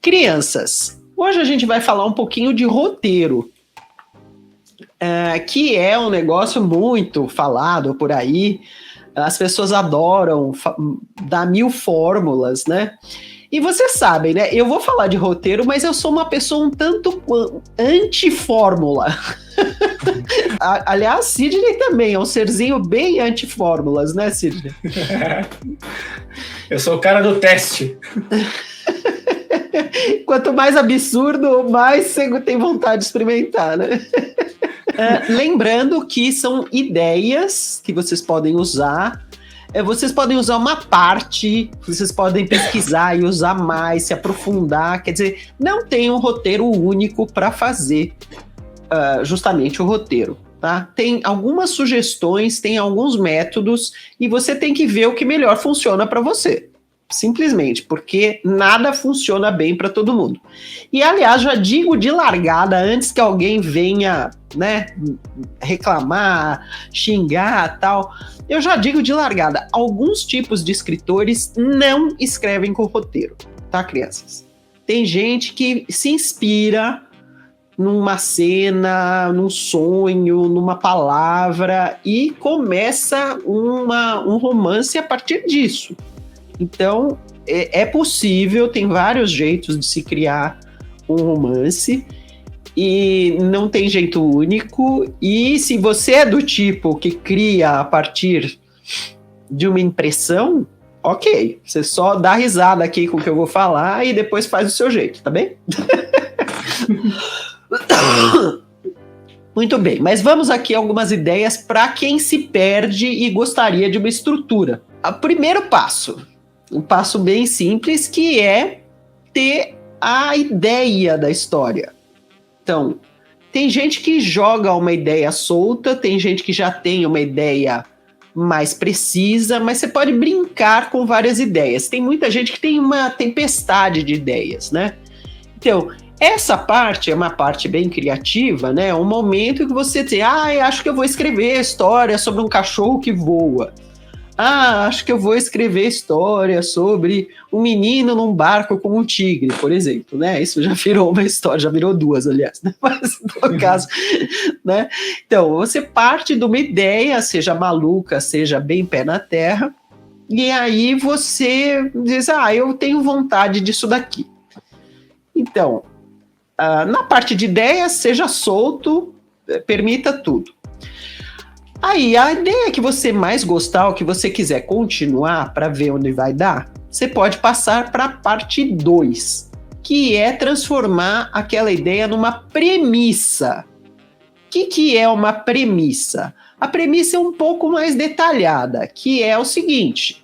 Crianças, hoje a gente vai falar um pouquinho de roteiro, que é um negócio muito falado por aí. As pessoas adoram dar 1000 fórmulas, né? E vocês sabem, né? Eu vou falar de roteiro, mas eu sou uma pessoa um tanto anti-fórmula. Aliás, Sidney também é um serzinho bem anti-fórmulas, né, Sidney? Eu sou o cara do teste. Quanto mais absurdo, mais você tem vontade de experimentar, né? Lembrando que são ideias que vocês podem usar. Vocês podem usar uma parte, vocês podem pesquisar e usar mais, se aprofundar. Quer dizer, não tem um roteiro único para fazer justamente o roteiro. Tá? Tem algumas sugestões, tem alguns métodos, e você tem que ver o que melhor funciona para você. Simplesmente, porque nada funciona bem para todo mundo. E, aliás, já digo de largada, antes que alguém venha, né, reclamar, xingar, tal, eu já digo de largada, alguns tipos de escritores não escrevem com roteiro, tá, crianças? Tem gente que se inspira numa cena, num sonho, numa palavra, e começa um romance a partir disso. Então, é possível, tem vários jeitos de se criar um romance, e não tem jeito único. E se você é do tipo que cria a partir de uma impressão, ok, você só dá risada aqui com o que eu vou falar e depois faz do seu jeito, tá bem? Muito bem, mas vamos aqui a algumas ideias para quem se perde e gostaria de uma estrutura. O primeiro passo, um passo bem simples, que é ter a ideia da história. Então, tem gente que joga uma ideia solta, tem gente que já tem uma ideia mais precisa, mas você pode brincar com várias ideias. Tem muita gente que tem uma tempestade de ideias, né? Então, essa parte é uma parte bem criativa, né? Um momento que você diz, acho que eu vou escrever a história sobre um cachorro que voa. Acho que eu vou escrever história sobre um menino num barco com um tigre, por exemplo, né? Isso já virou uma história, já virou duas, aliás, né? Mas no caso, né? Então, você parte de uma ideia, seja maluca, seja bem pé na terra, e aí você diz, eu tenho vontade disso daqui. Então, na parte de ideias, seja solto, permita tudo. Aí, a ideia que você mais gostar, ou que você quiser continuar para ver onde vai dar, você pode passar para a parte 2, que é transformar aquela ideia numa premissa. O que é uma premissa? A premissa é um pouco mais detalhada, que é o seguinte,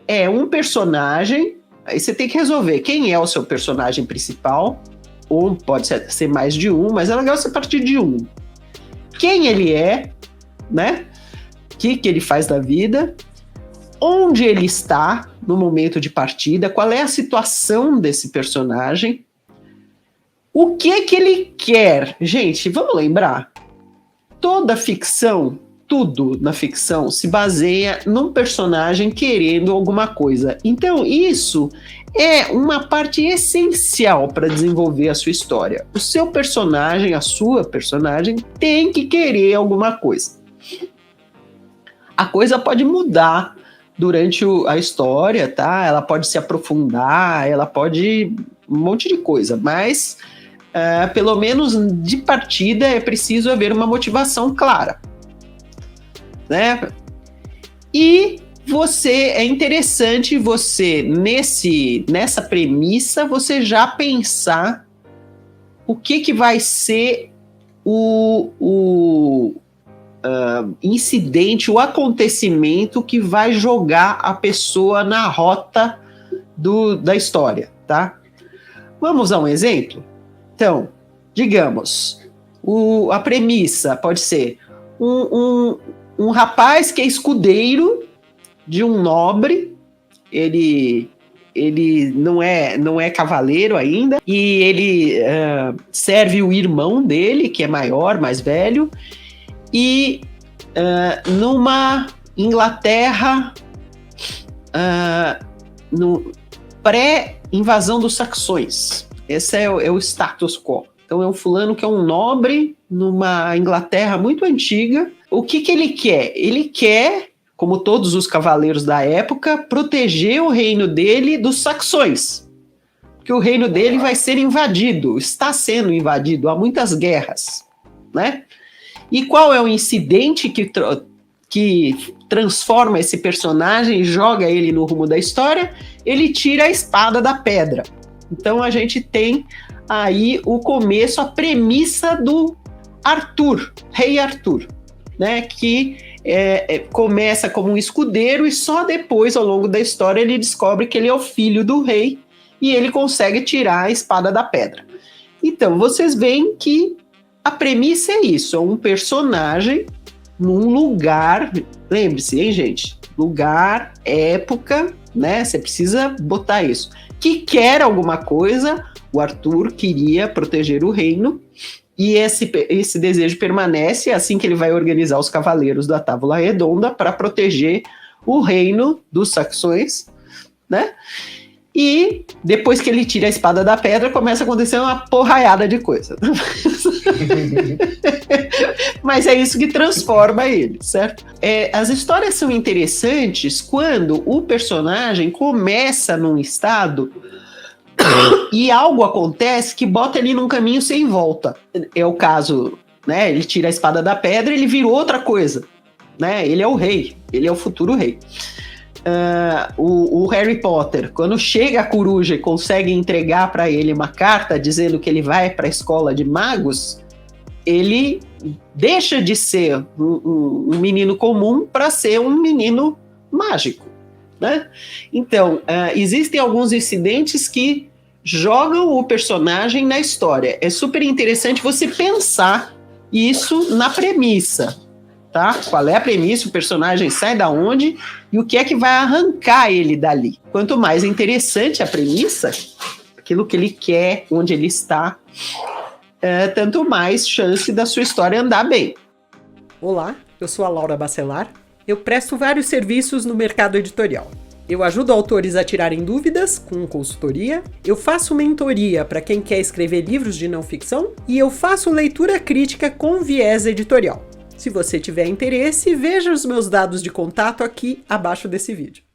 é um personagem, aí você tem que resolver quem é o seu personagem principal, ou pode ser mais de um, mas é legal você partir de um. Quem ele é, né? O que ele faz da vida, onde ele está no momento de partida, qual é a situação desse personagem, o que ele quer. Gente, vamos lembrar, toda ficção, tudo na ficção se baseia num personagem querendo alguma coisa. Então isso é uma parte essencial para desenvolver a sua história. O seu personagem, a sua personagem tem que querer alguma coisa. A coisa pode mudar durante a história, tá? Ela pode se aprofundar, ela pode um monte de coisa, mas pelo menos de partida é preciso haver uma motivação clara, né? E é interessante você, nessa premissa, você já pensar o que vai ser o incidente, o acontecimento que vai jogar a pessoa na rota da história, tá? Vamos usar um exemplo? Então, digamos, a premissa pode ser um rapaz que é escudeiro de um nobre, ele não é cavaleiro ainda, e ele serve o irmão dele, que é maior, mais velho, e numa Inglaterra no pré-invasão dos saxões, Esse é o status quo. Então é um fulano que é um nobre numa Inglaterra muito antiga. O que ele quer? Ele quer, como todos os cavaleiros da época, proteger o reino dele dos saxões. Porque o reino dele vai ser invadido, está sendo invadido, há muitas guerras, né? E qual é o incidente que transforma esse personagem e joga ele no rumo da história? Ele tira a espada da pedra. Então a gente tem aí o começo, a premissa do Arthur, rei Arthur, né? Que começa como um escudeiro e só depois, ao longo da história, ele descobre que ele é o filho do rei e ele consegue tirar a espada da pedra. Então, vocês veem que a premissa é isso, é um personagem num lugar, lembre-se, hein, gente? Lugar, época, né? Você precisa botar isso. Que quer alguma coisa, o Arthur queria proteger o reino, e esse desejo permanece assim que ele vai organizar os cavaleiros da Távola Redonda para proteger o reino dos saxões, né? E depois que ele tira a espada da pedra, começa a acontecer uma porraiada de coisa. Mas é isso que transforma ele, certo? As histórias são interessantes quando o personagem começa num estado e algo acontece que bota ele num caminho sem volta. É o caso, né? Ele tira a espada da pedra, ele virou outra coisa, né? Ele é o rei, ele é o futuro rei. O Harry Potter, quando chega a coruja e consegue entregar para ele uma carta dizendo que ele vai para a escola de magos, ele deixa de ser um menino comum para ser um menino mágico, né? Então, existem alguns incidentes que jogam o personagem na história. É super interessante você pensar isso na premissa, tá? Qual é a premissa, o personagem sai da onde e o que é que vai arrancar ele dali. Quanto mais interessante a premissa, aquilo que ele quer, onde ele está, tanto mais chance da sua história andar bem. Olá, eu sou a Laura Bacelar. Eu presto vários serviços no mercado editorial. Eu ajudo autores a tirarem dúvidas com consultoria, eu faço mentoria para quem quer escrever livros de não ficção e eu faço leitura crítica com viés editorial. Se você tiver interesse, veja os meus dados de contato aqui abaixo desse vídeo.